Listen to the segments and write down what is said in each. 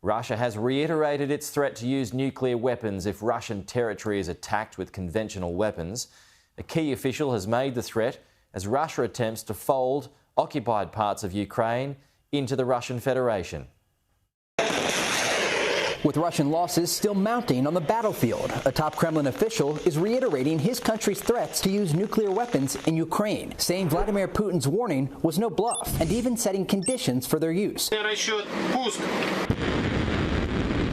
Russia has reiterated its threat to use nuclear weapons if Russian territory is attacked with conventional weapons. A key official has made the threat as Russia attempts to fold occupied parts of Ukraine into the Russian Federation. With Russian losses still mounting on the battlefield, a top Kremlin official is reiterating his country's threats to use nuclear weapons in Ukraine, saying Vladimir Putin's warning was no bluff, and even setting conditions for their use,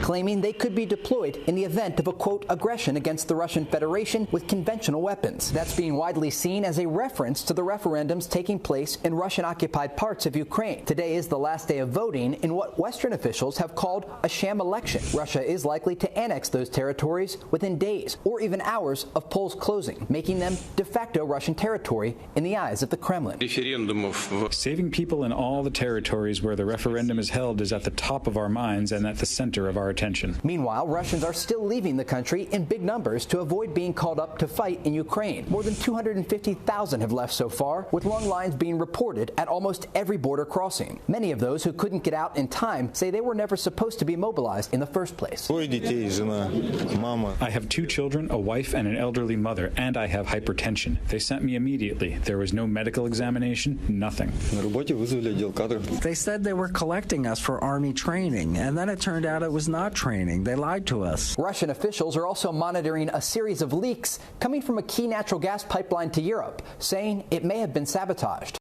claiming they could be deployed in the event of a, quote, aggression against the Russian Federation with conventional weapons. That's being widely seen as a reference to the referendums taking place in Russian-occupied parts of Ukraine. Today is the last day of voting in what Western officials have called a sham election. Russia is likely to annex those territories within days or even hours of polls closing, making them de facto Russian territory in the eyes of the Kremlin. Saving people in all the territories where the referendum is held is at the top of our minds and at the center of our attention. Meanwhile, Russians are still leaving the country in big numbers to avoid being called up to fight in Ukraine. More than 250,000 have left so far, with long lines being reported at almost every border crossing. Many of those who couldn't get out in time say they were never supposed to be mobilized in the first place. I have 2 children, a wife, and an elderly mother, and I have hypertension. They sent me immediately. There was no medical examination, nothing. They said they were collecting us for Army training, and then it turned out it was not training. They lied to us. Russian officials are also monitoring a series of leaks coming from a key natural gas pipeline to Europe, saying it may have been sabotaged.